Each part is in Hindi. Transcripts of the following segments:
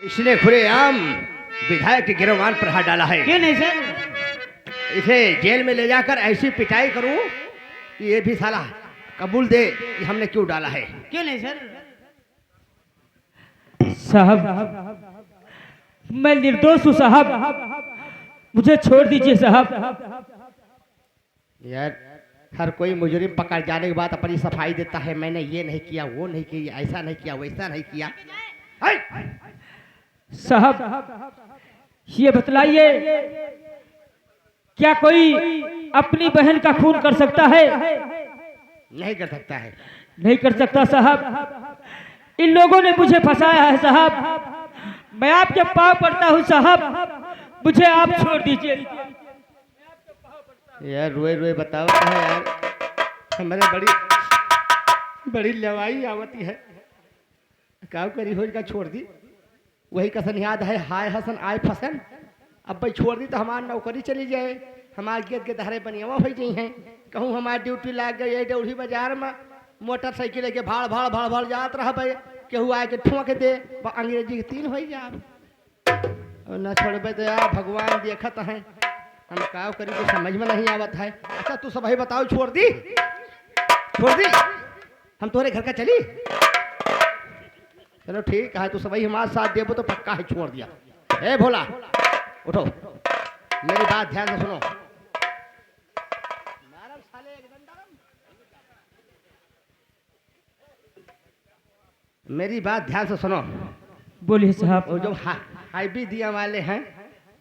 इसने खुलेआम विधायक के गिरवान पर हाथ डाला है। क्यों नहीं सर? इसे जेल में ले जाकर ऐसी पिटाई करूं कि ये भी साला कबूल दे कि हमने क्यों डाला है। क्यों नहीं सर? साहब मैं निर्दोष हूँ साहब, मुझे छोड़ दीजिए साहब। यार हर कोई मुजरिम पकड़ जाने के बाद अपनी सफाई देता है, मैंने ये नहीं किया, वो नहीं किया, ऐसा नहीं किया, वैसा नहीं किया। साहब ये बतलाइए, क्या कोई अपनी बहन का खून कर सकता है? नहीं कर सकता है। नहीं कर सकता साहब। इन लोगों ने मुझे फंसाया है साहब, मैं आपके पाँव पड़ता हूँ साहब, मुझे आप छोड़ दीजिए। यार रोए रोए बताओ है यार, हमारे बड़ी लवाई आवती है, काव करी हो का छोड़ दी। वही कसन याद है, हाय हसन आय फसन। अब भाई छोड़ दी तो हमारी नौकरी चली जाए, हमारे गेट के धारे बनियावा हो गई हैं। कहूँ हमारी ड्यूटी लाग गई डौड़ी बाजार में, मोटरसाइकिल लेके भाड़ भाड़ भाड़ भाड़ जात रहा भाई, केहू आके ठोंक दे, अंग्रेजी के 3 हो जा न छोड़बे तो यार भगवान देखत है, हम का करी तो समझ में नहीं आवत है। अच्छा तू सब बताओ, छोड़ दी हम तुम्हारे घर का चली? चलो ठीक है, तू सब हमारे साथ देबो तो पक्का है छोड़ दिया। ए भोला उठो, मेरी बात ध्यान से सुनो। मेरी बात ध्यान से सुनो। बोलिए साहब। वो जो हाईबी दिया वाले हैं,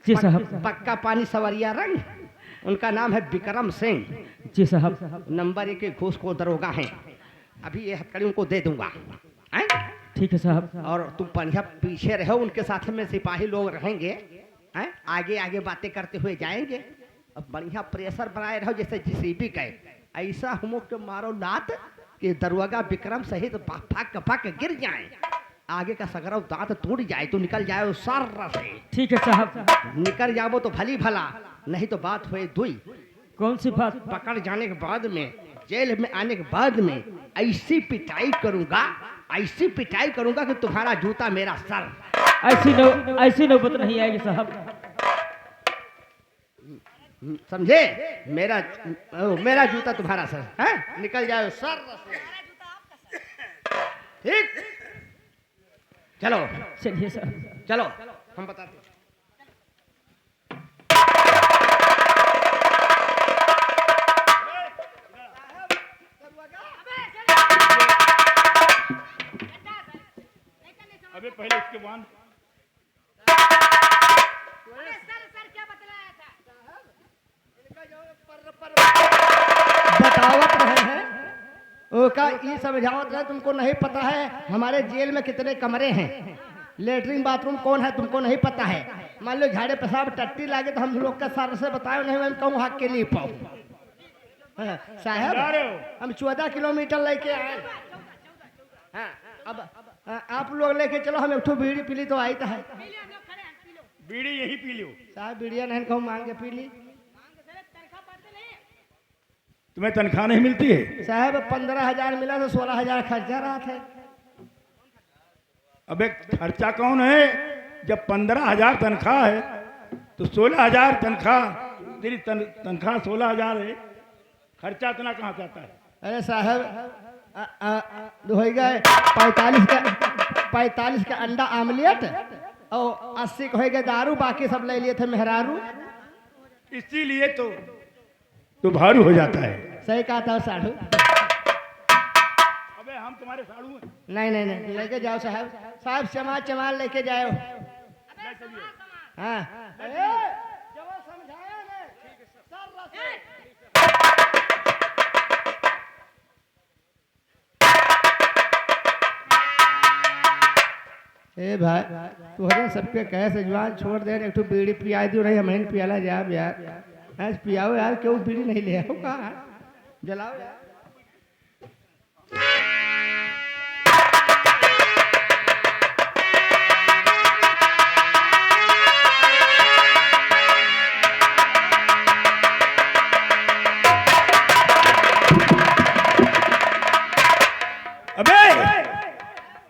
जी साहब। पक्का पानी सवरिया रंग, उनका नाम है विक्रम सिंह। जी साहब। नंबर 1 के घूसखोर दरोगा हैं। अभी ये हथकड़ी उनको दे दूंगा। ठीक है साहब। और तुम बढ़िया पीछे रहो, उनके साथ में सिपाही लोग रहेंगे, आगे आगे बातें करते हुए जाएंगे। अब बढ़िया प्रेशर बनाए रहो जैसे जीसीबी का, ऐसा हम के मारो लात कि दरोगा विक्रम सहित फाक गिर जाए, आगे का सगरव दांत टूट जाए, तो निकल जाए सारा से। ठीक है साहब। निकल जाओ तो भली भला, नहीं तो बात हुए दुई। कौन सी बात? पकड़ जाने के बाद में, जेल में आने के बाद में ऐसी पिटाई करूंगा कि तुम्हारा जूता मेरा सर। ऐसी नौबत नहीं आएगी साहब। समझे? मेरा जूता तुम्हारा सर है, निकल जाओ सर से। ठीक, चलो चलिए सर। चलो हम बताते हैं। अबे पहले इसके बांध। बतावत रहे हैं ओका ये समझावत रहे, तुमको नहीं पता है हमारे जेल में कितने कमरे हैं, लेटरिन बाथरूम कौन है तुमको नहीं पता है। मान लो झाड़े पेशाब टट्टी लागे तो हम लोग का सर से बताओ नहीं, मैं कहूँ हक के लिए पाऊँ। साहब हम 14 किलोमीटर लेके आए। अब आप लोग लेके चलो, हम एक ठो बीड़ी पी ली तो आई तो है। बीड़ी यही पी लो साहब, बीड़िया नहीं कहूँ मांग के पी ली। तुम्हें तनख्वाह नहीं मिलती है? साहब 15,000 मिला तो 16,000 खर्चा रहा था। अबे खर्चा कौन है? जब 15,000 तनख्वाह है तो 16,000 तनख्वाह, तेरी तनख्वाह 16,000 है, खर्चा इतना कहाँ से आता है? अरे साहब हो गए 45 का अंडा आमलेट और 80 का हो गए दारू, बाकी सब ले लिए थे मेहरारू। इसीलिए तो भारू हो जाता है। सही कहा था साढ़ू। अबे हम तुम्हारे साड़ू हैं। नहीं लेके जाओ साहब, चमार लेके जाओ। हाँ ए भाई तुहरे सबके कहे से जवान छोड़ दे, एक तो बीड़ी पिया दी रही, हम पियाला जाब यार, ऐसे पियाओ यार, क्यों बीड़ी नहीं ले आओ, कहाँ जलाओ यार। अबे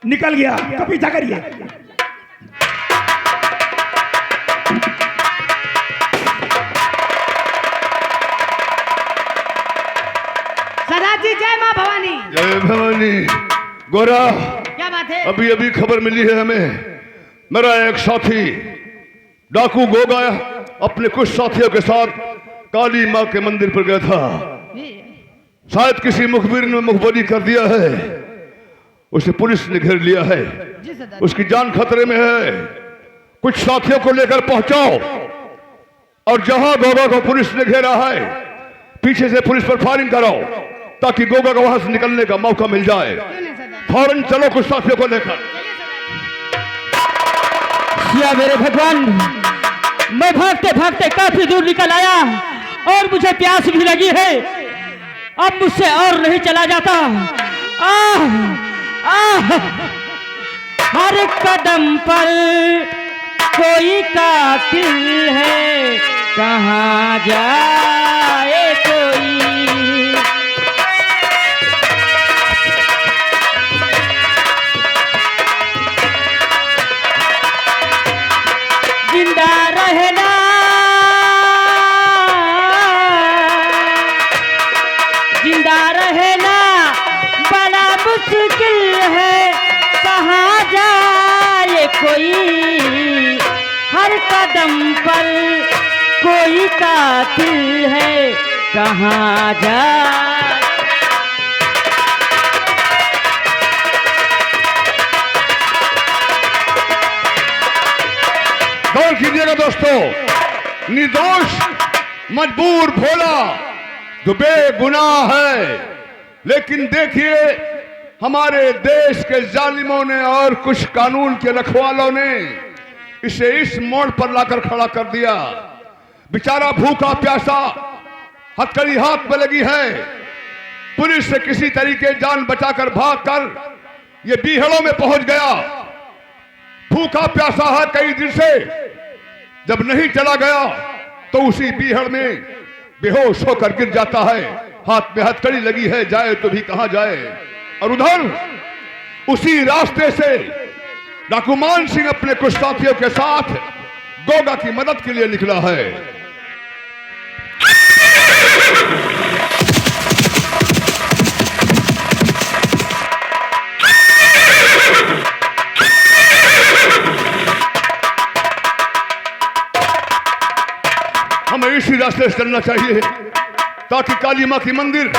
निकल गया, तो पीछा करिए। जय भवानी। गोरा, क्या बात है? अभी अभी खबर मिली है हमें, मेरा एक साथी डाकू गोगा अपने कुछ साथियों के साथ काली माँ के मंदिर पर गया था। शायद किसी मुखबिर ने मुखबरी कर दिया है, उसे पुलिस ने घेर लिया है, जी सरदार। उसकी जान खतरे में है। कुछ साथियों को लेकर पहुंचाओ और जहां गोगा को पुलिस ने घेरा है पीछे से पुलिस पर फायरिंग कराओ ताकि गोगा को वहां से निकलने का मौका मिल जाए। फौरन चलो कुछ साथियों को लेकर। या मेरे भगवान, मैं भागते भागते काफी दूर निकल आया और मुझे प्यास भी लगी है। अब मुझसे और नहीं चला जाता। आह आह, हर कदम पर कोई कातिल है, कहाँ जाए कोई। जिंदा रहना जिंदा रहना बड़ा मुश्किल है, कहाँ जाए कोई। हर कदम पर कोई कातिल है, कहाँ जाए। गौर कीजिएगा दोस्तों, निर्दोष मजबूर भोला जो बेगुनाह है, लेकिन देखिए हमारे देश के जालिमों ने और कुछ कानून के रखवालों ने इसे इस मोड़ पर लाकर खड़ा कर दिया। बेचारा भूखा प्यासा, हथकड़ी हाथ में लगी है, पुलिस से किसी तरीके जान बचाकर भागकर ये बीहड़ों में पहुंच गया। भूखा प्यासा है कई दिन से, जब नहीं चला गया तो उसी बीहड़ में बेहोश होकर गिर जाता है। हाथ में हथकड़ी लगी है, जाए तो भी कहां जाए। और उधर उसी रास्ते से डाकू मान सिंह अपने कुछ साथियों के साथ गोगा की मदद के लिए निकला है। हमें इसी रास्ते से चलना चाहिए ताकि काली माँ की मंदिर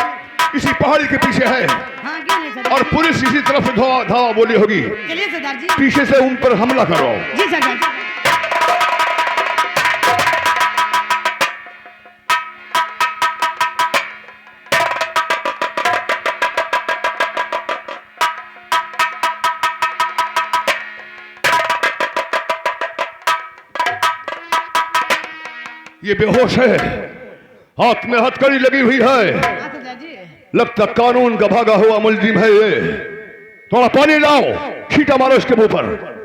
इसी पहाड़ी के पीछे है। हाँ, क्यों नहीं सरदार? और पुलिस इसी तरफ से धावा बोली होगी, चलिए सरदार जी। पीछे से उन पर हमला करो। जी सरदार जी। ये बेहोश है, हाथ में हथकड़ी लगी हुई है, हाँ सरदार जी। लगता कानून का भागा हुआ मुलजिम है ये। थोड़ा पानी लाओ, छींटा मारो इसके मुंह पर।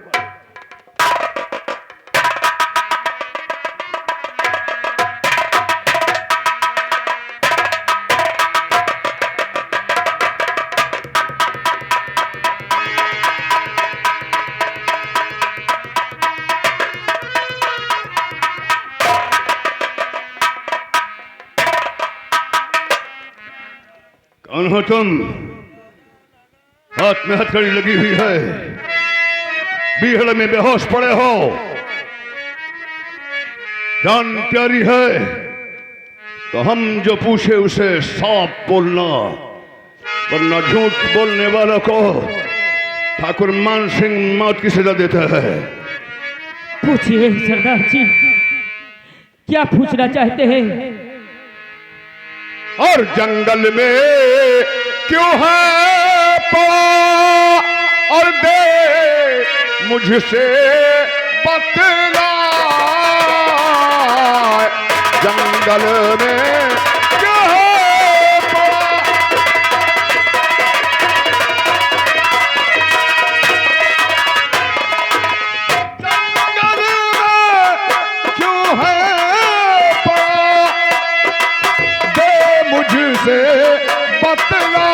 कौन हो तुम? हाथ में हथकड़ी लगी हुई है, बीहड़ में बेहोश पड़े हो, जान प्यारी है तो हम जो पूछे उसे साफ बोलना, वरना झूठ बोलने वालों को ठाकुर मान सिंह मौत की सजा देता है। पूछिए सरदार जी, क्या पूछना चाहते हैं? और जंगल में क्यों है पड़ा और दे मुझसे बतला, जंगल में क्यों है पड़ा। जंगल में क्यों है पड़ा, दे मुझसे बतला,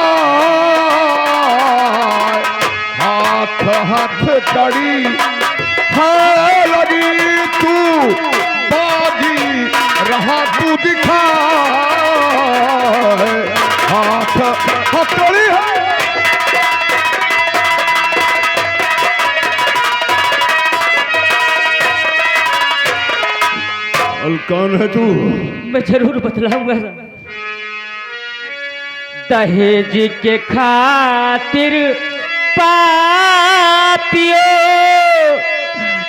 हाथ हाथ कड़ी है लगी, तू बागी रहा तू दिखा, हाथ हथकड़ी है। और कौन है तू? मैं जरूर बतलाऊंगा। दहेज के खातिर पापियों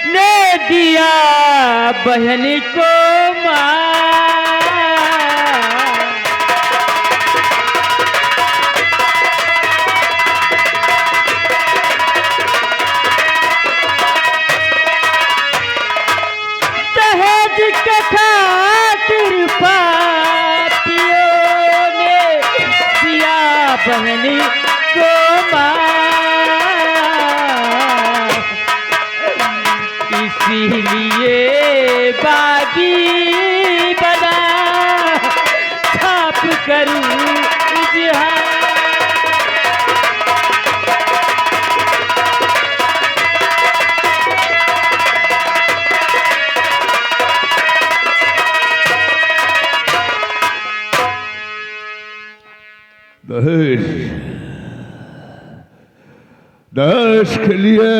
ने दिया बहन को मार। दहेज के खातिर पापियों ने दिया बहन को मार। इसीलिए बागी बना छाप करूं इजहार। दहेज दहेज के लिए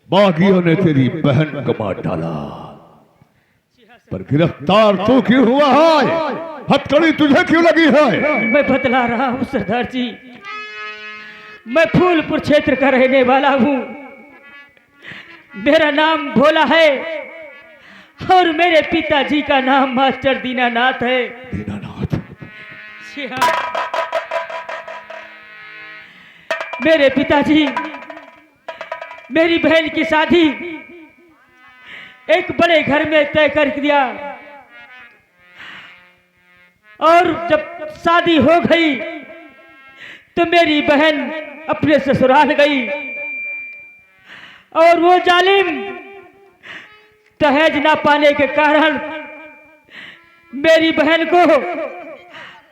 बागियों ने तेरी बहन को मार डाला, पर गिरफ्तार तू क्यों हुआ है? हथकड़ी तुझे क्यों लगी है? मैं बतला रहा हूँ सरदार जी, मैं फूलपुर क्षेत्र का रहने वाला हूँ। मेरा नाम भोला है और मेरे पिताजी का नाम मास्टर दीनानाथ है। दीनानाथ? जी हाँ, मेरे पिताजी मेरी बहन की शादी एक बड़े घर में तय कर दिया और जब शादी हो गई तो मेरी बहन अपने ससुराल गई और वो जालिम दहेज ना पाने के कारण मेरी बहन को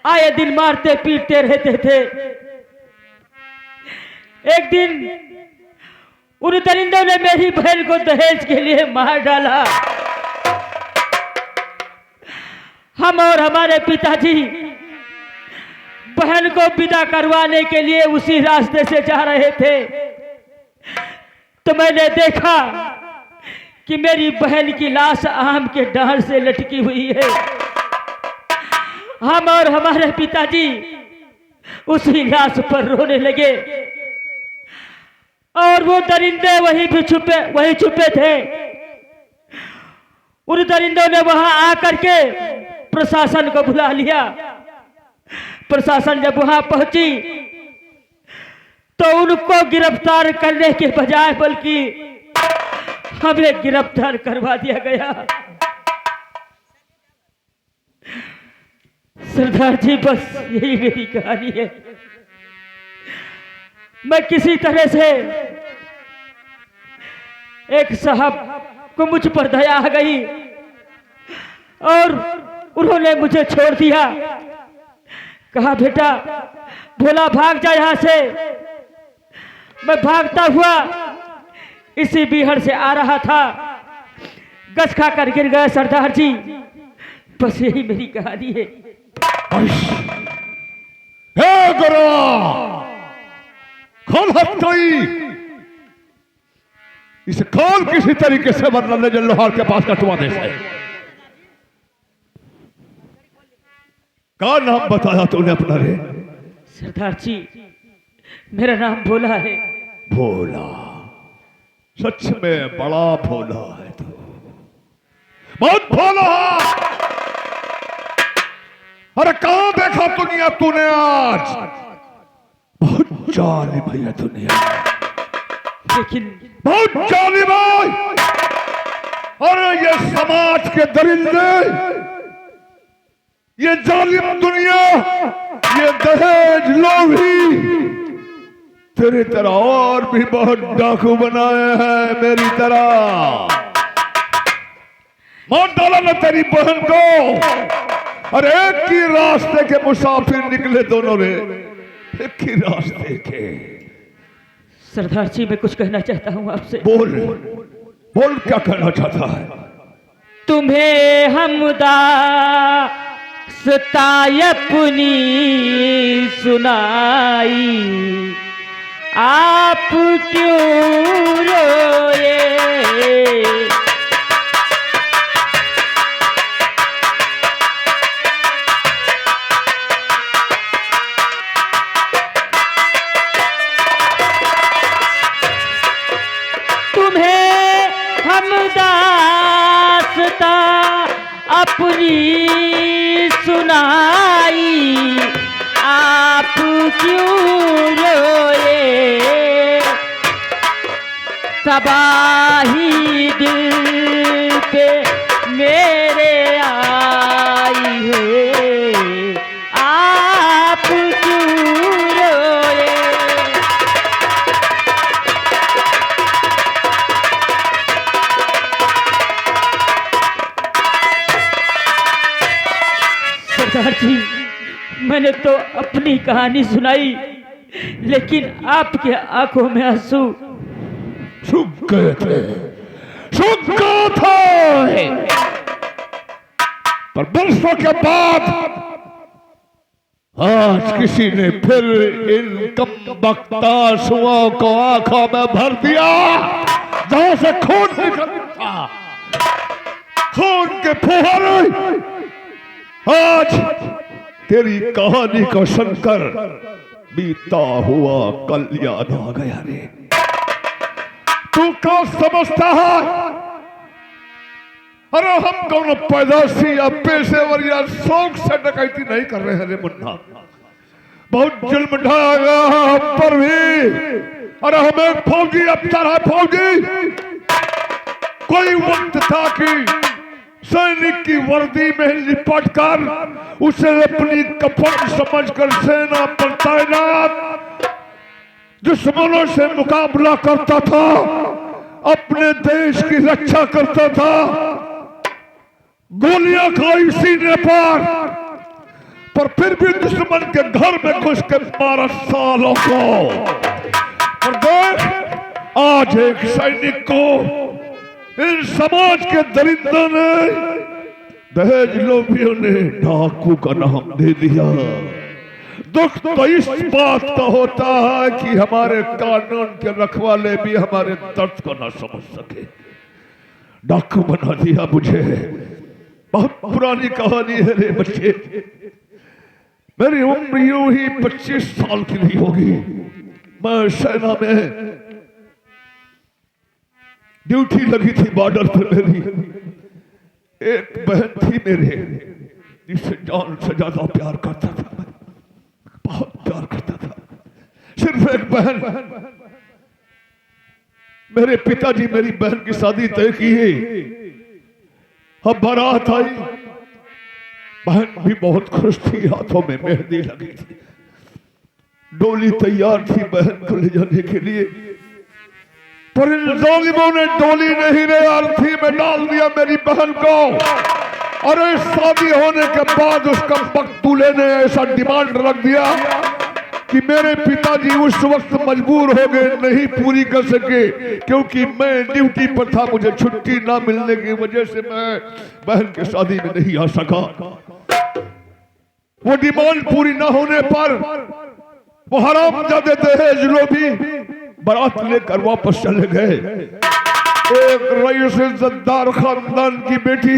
आए दिन मारते पीटते रहते थे। एक दिन उन दरिंदों ने मेरी बहन को दहेज के लिए मार डाला। हम और हमारे पिताजी बहन को विदा करवाने के लिए उसी रास्ते से जा रहे थे तो मैंने देखा कि मेरी बहन की लाश आम के डाल से लटकी हुई है। हम और हमारे पिताजी उसी लाश पर रोने लगे और वो दरिंदे वहीं छुपे थे। उन दरिंदों ने वहां आकर के प्रशासन को बुला लिया। प्रशासन जब वहां पहुंची तो उनको गिरफ्तार करने के बजाय बल्कि हमें गिरफ्तार करवा दिया गया। सरदार जी बस यही मेरी कहानी है। मैं किसी तरह से एक साहब को मुझ पर दया आ गई और उन्होंने मुझे छोड़ दिया। कहा बेटा भोला भाग जा यहां से। मैं भागता हुआ इसी बीहड़ से आ रहा था, गस खाकर गिर गया सरदार जी। बस यही मेरी कहानी है। हे गुरु खोल हथकड़ी, इसे खोल किसी तरीके से, वरना ले जो लोहार के पास कटवा दे। क्या नाम बताया तूने अपना रे? सरदार जी मेरा नाम भोला है। भोला? सच में बड़ा भोला है तू, बहुत भोला। अरे कहां देखा दुनिया तूने आज? बहुत जालिम है ये दुनिया, लेकिन बहुत जालिम है। अरे ये समाज के दरिंदे, ये जालिम दुनिया, ये दहेज लोभी तेरी तरह और भी बहुत डाकू बनाए हैं मेरी तरह। मार डाला ना तेरी बहन को। अरे एक ही रास्ते के मुसाफिर निकले दोनों रे, एक ही रास्ते के। सरदार जी मैं कुछ कहना चाहता हूं आपसे। बोल बोल, क्या कहना चाहता है? तुम्हें हमदा सताई अपनी सुनाई, आप क्यों रोए। तुम्हें हम दास्ता अपनी सुनाई, आप क्यों रोए। तबाही दिल पे मेरे आई है, आप क्यों रोए। सरदार जी, मैंने तो अपनी कहानी सुनाई, लेकिन आपके आंखों में आंसू सूख गए थे, सूख गए थे। पर बरसों के बाद आज किसी ने फिर इन कमबख्ता आंसुओं को आंखों में भर दिया, जहां से खून निकलता, खून के फुहारे आज तेरी कहानी को सुनकर बीता हुआ कल याद आ गया रे। तू क्या समझता है? अरे हम कौन पैदाशी या पेशेवर या शौक से डकैती नहीं कर रहे हैं रे मुन्ना। बहुत जुल्म ढाया गया है हम पर भी। अरे हम एक फौजी अफसर है, फौजी। कोई वक्त था कि सैनिक की वर्दी में लिपट कर उसे अपनी कफन समझकर सेना पर तैनात दुश्मनों से मुकाबला करता था, अपने देश की रक्षा करता था। गोलियां खाई सीने पर फिर भी दुश्मन के घर में घुस के 12 सालों को। और देख, आज एक सैनिक को इन समाज के दरिद्रों ने, दहेज लोभियों ने डाकू का नाम दे दिया। दुख तो इस बात का होता है कि हमारे कानून के रखवाले भी हमारे दर्द को न समझ सके। डाकू बना दिया मुझे। बहुत पुरानी कहानी है रे बच्चे। मेरी उम्र यूं ही 25 साल की नहीं होगी। मैं सेना में ड्यूटी लगी थी बॉर्डर पर। मेरी एक बहन थी मेरे, जिसे जान से ज्यादा प्यार करता था, बहुत प्यार करता था। सिर्फ एक बहन। मेरे पिताजी मेरी बहन की शादी तय की है। अब बारात आई, बहन भी बहुत खुश थी, हाथों में मेहंदी लगी थी, डोली तैयार थी बहन को ले जाने के लिए। पर इन जालिमों ने डोली नहीं रे अर्थी में डाल दिया मेरी बहन को। और इस शादी होने के बाद उसका दूल्हे ने ऐसा डिमांड रख दिया कि मेरे पिताजी उस वक्त मजबूर हो गए, नहीं पूरी कर सके, क्योंकि मैं ड्यूटी पर था। मुझे छुट्टी ना मिलने की वजह से मैं बहन की शादी में नहीं आ सका। वो डिमांड पूरी ना होने पर वो हरामजादे दहेज लोभी बारात लेकर वापस चले गए। एक रईस इज्जतदार खानदान की बेटी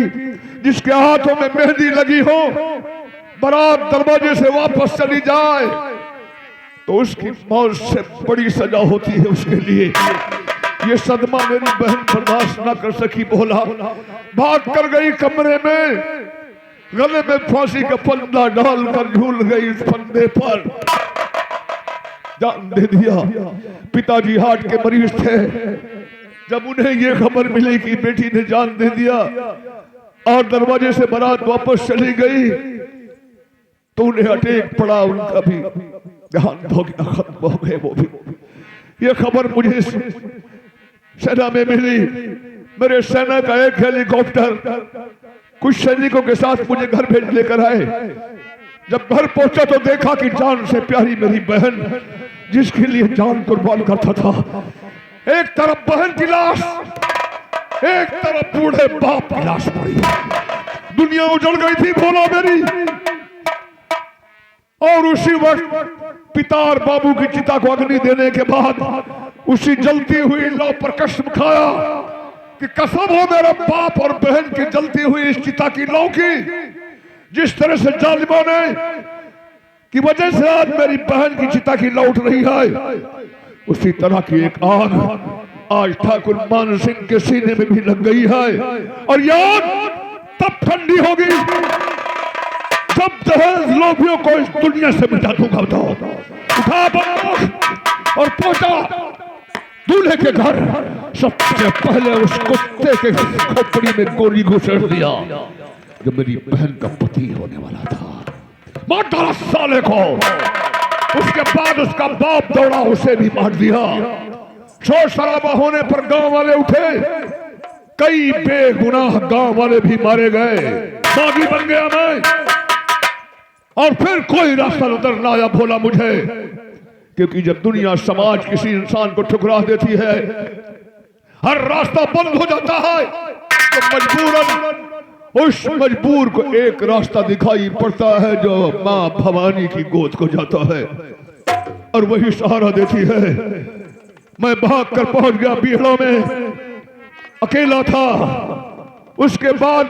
जिसके हाथों में मेहंदी लगी हो, बारात दरवाजे से वापस चली जाए तो उसकी मौत से बड़ी सजा होती है उसके लिए। ये सदमा मेरी बहन बर्दाश्त ना कर सकी, बोला भाग कर गई कमरे में, गले में फांसी का फंदा डालकर झूल गई इस फंदे पर, जान दे दिया। पिताजी हार्ट के मरीज थे। जब उन्हें ये खबर मिली कि बेटी ने जान दे दिया और दरवाजे से बारात वापस चली गई तो उन्हें अटैक पड़ा, उनका भी देहांत हो गया, खत्म हो गए वो भी। ये खबर मुझे सेना में मिली। मेरे सेना का एक हेलीकॉप्टर कुछ सैनिकों के साथ मुझे घर भेज लेकर आए। जब घर पहुंचा तो देखा कि जान से प्यारी मेरी बहन, जिसके लिए जान कुर्बान करता था, एक तरफ बहन की लाश, एक तरफ बूढ़े बाप की लाश पड़ी। दुनिया उजड़ गई थी, बोला मेरी। और उसी वक्त पिता और बाबू की चिता को अग्नि देने के बाद उसी जलती हुई लौ पर कसम खाया कि कसम हो मेरे बाप और बहन की जलती हुई इस चिता की लौ की, जिस तरह से जालिमों ने की वजह से आज मेरी बहन की चिता की लौ उठ रही है, उसी तरह की एक आग आज ठाकुर मान सिंह के सीने में भी लग गई है। और याद तब ठंडी होगी जब दहेज लोभियों को इस दुनिया से मिटा दूंगा। उठा बंदूक और पहुंचा दूल्हे के घर। सबसे पहले उस कुत्ते के खोपड़ी में गोली घुसेड़ दिया जो मेरी बहन का पति होने वाला था। मार डाला साले को। उसके बाद उसका बाप दौड़ा, उसे भी मार दिया। शोर शराबा होने पर गांव वाले उठे, कई बेगुनाह गांव वाले भी मारे गए। बागी बन गया मैं, और फिर कोई रास्ता नजर ना आया भोला मुझे, क्योंकि जब दुनिया समाज किसी इंसान को ठुकरा देती है, हर रास्ता बंद हो जाता है, तो मजबूरन उस मजबूर को एक रास्ता दिखाई पड़ता है जो मां भवानी की गोद को जाता है, और वही सहारा देती है। मैं भाग कर पहुंच गया बीहड़ों में, अकेला था। उसके बाद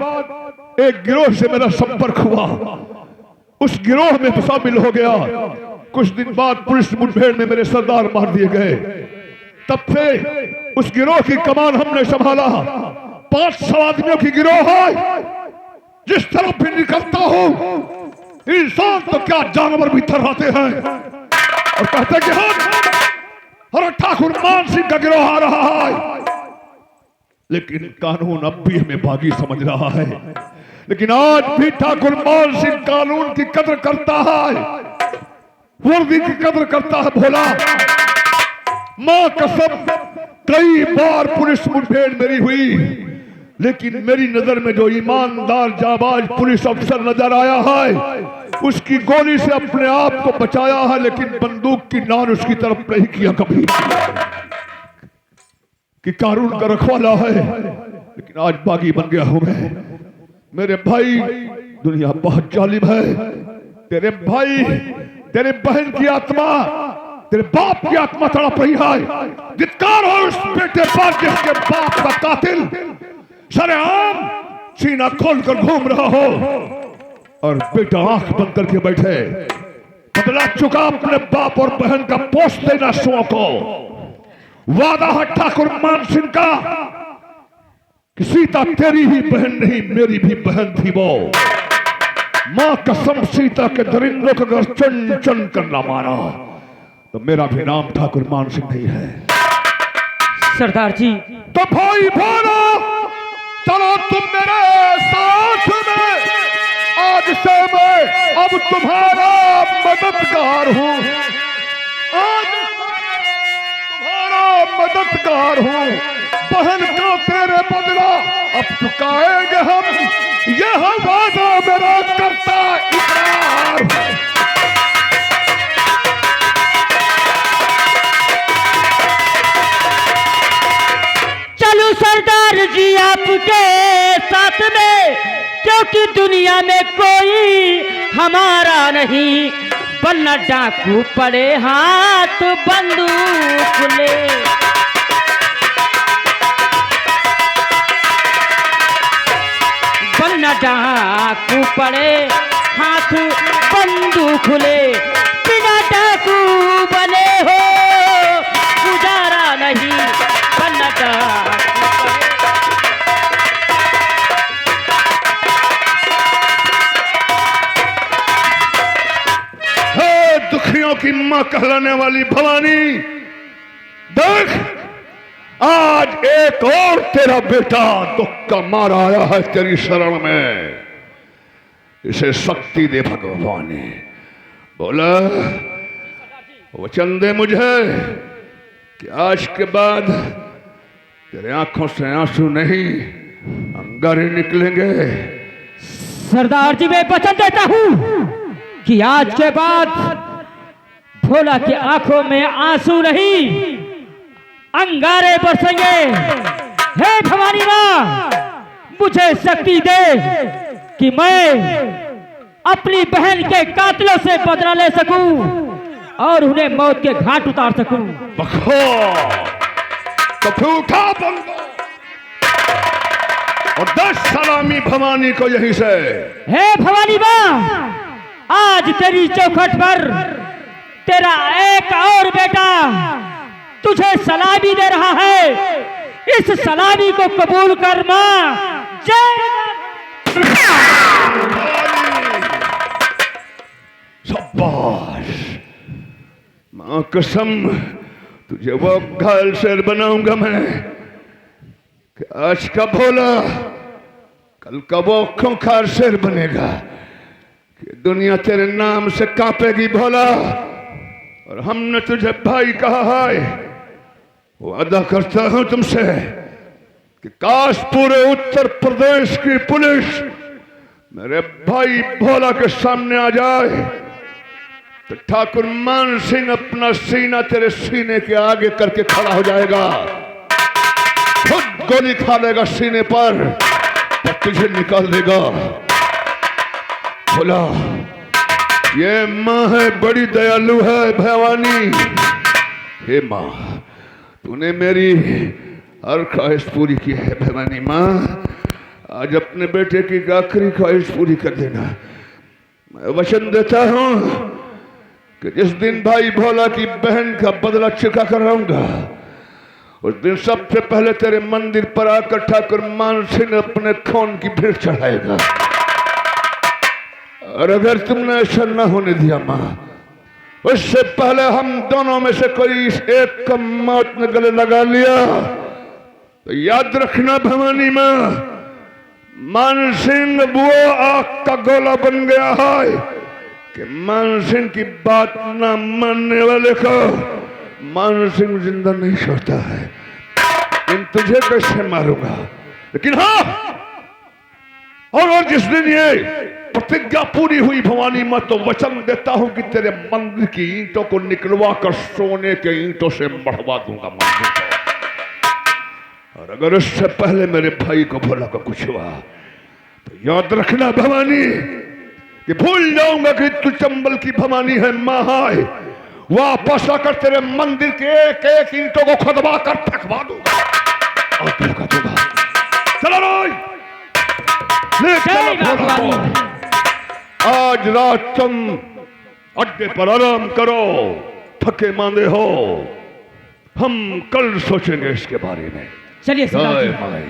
एक गिरोह से मेरा संपर्क हुआ, उस गिरोह में शामिल हो गया। कुछ दिन बाद पुलिस मुठभेड़ में मेरे सरदार मार दिए गए। तब से उस गिरोह की कमान हमने संभाला। 500 आदमियों की गिरोह है। जिस तरफ भी निकलता हूं, इंसान तो क्या जानवर भी थर्राते हैं और कहते कि हम ठाकुर मान सिंह का गिरोह आ रहा है। लेकिन कानून अब भी हमें बागी समझ रहा है। लेकिन आज भी ठाकुर मान सिंह कानून की कदर करता है, वर्दी की कदर करता है। भोला मां कसम, कई बार पुलिस मुठभेड़ मेरी हुई, लेकिन मेरी नजर में जो ईमानदार जाबाज पुलिस अफसर नजर आया है, उसकी गोली से अपने आप को बचाया है, लेकिन बंदूक की नार उसकी तरफ नहीं किया कभी, कि कानून का रखवाला है। लेकिन आज बागी बन गया हूं मैं। मेरे भाई, दुनिया बहुत जालिम है। तेरे भाई, तेरे बहन की आत्मा, तेरे बाप की आत्मा तड़प रही है। धिक्कार हो उस बेटे पर जिसके बाप का कातिल सरेआम सीना खोलकर घूम रहा हो, और बेटा आंख बंद करके बैठे। बदला चुका अपने बाप और बहन का पोष देना सुओं को। वादा है ठाकुर मान सिंह का कि सीता तेरी ही बहन नहीं, मेरी भी बहन थी वो। मां कसम, सीता के दरिंदों को अगर चन चन करना मारा तो मेरा भी नाम ठाकुर मान सिंह नहीं है। सरदार जी, तो भाई भोला, चलो तुम मेरे साथ में। आज से मैं अब तुम्हारा मददगार हूं। आज तुम्हारा मददगार हूं। बहन का तेरे बदला अब चुकाएंगे हम, यह वादा मेरा करता इकरार। चलो सरदार जी आपके साथ में, क्योंकि दुनिया में कोई हमारा नहीं। बनना डाकू पड़े हाथ बंदूक ले। बनना डाकू पड़े हाथ बंदूक ले। बिना डाकू बने हो गुजारा नहीं। बनना डाकू दुखियों की मां कहलाने वाली भवानी, देख आज एक और तेरा बेटा दुख का मारा आया है तेरी शरण में। इसे शक्ति दे भगवानी। बोला वचन दे मुझे कि आज के बाद तेरे आंखों से आंसू नहीं, अंगारे निकलेंगे। सरदार जी, मैं वचन देता हूं कि आज के बाद भोला की आंखों में आंसू नहीं, अंगारे बरसेंगे। हे भवानी मां, मुझे शक्ति दे कि मैं अपनी बहन के कातिलों से बदला ले सकूं और उन्हें मौत के घाट उतार सकूं। बखो तो फिर उठा बंदो और 10 सलामी भवानी को यहीं से। हे भवानी मां, आज तेरी चौखट पर तेरा एक और बेटा तुझे सलामी दे रहा है। इस सलामी को कबूल कर मां। जय शाबाश मां, कसम तुझे वो घायल शेर बनाऊंगा मैं कि आज का भोला कल का वो खूंखार शेर बनेगा कि दुनिया तेरे नाम से कांपेगी भोला। और हमने तुझे भाई कहा है, वादा करता हूं तुमसे कि काश पूरे उत्तर प्रदेश की पुलिस मेरे भाई भोला के सामने आ जाए तो ठाकुर मान सिंह अपना सीना तेरे सीने के आगे करके खड़ा हो जाएगा, खुद गोली खा लेगा सीने पर तुझे निकाल देगा। भोला ये माँ है, बड़ी दयालु है भवानी। हे माँ, तूने मेरी हर ख्वाहिश पूरी की है भवानी माँ। आज अपने बेटे की आखिरी ख्वाहिश पूरी कर देना। मैं वचन देता हूं कि जिस दिन भाई भोला की बहन का बदला चुका कर रहूंगा उस दिन सबसे पहले तेरे मंदिर पर आकर ठाकुर मान सिंह अपने खून की भीड़ चढ़ाएगा। और अगर तुमने ऐसा न होने दिया माँ, उससे पहले हम दोनों में से कोई इस एक को मौत ने गले लगा लिया तो याद रखना भवानी माँ, मान सिंह वो आग का गोला बन गया है कि मान सिंह की बात ना मानने वाले को मान सिंह जिंदा नहीं छोड़ता है। इन तुझे कैसे मारूंगा, लेकिन हाँ, और जिस दिन ये प्रतिज्ञा पूरी हुई भवानी मैं तो वचन देता हूं कि तेरे मंदिर की ईंटों को निकलवा कर सोने के ईंटों से मढ़वा दूंगा मंदिर को। और अगर उससे पहले मेरे भाई को भोला को कुछ हुआ तो याद रखना भवानी कि भूल जाऊंगा कि तू चंबल की भवानी है, मां है। वापस आकर तेरे मंदिर के एक एक ईंटों को खुदवा कर फेंकवा दूंगा और फेंका दूंगा। चलो रोई, ले चलो भोला को। आज रात तुम अड्डे पर आराम करो, थके मांदे हो, हम कल सोचेंगे इसके बारे में। चलिए जय माई।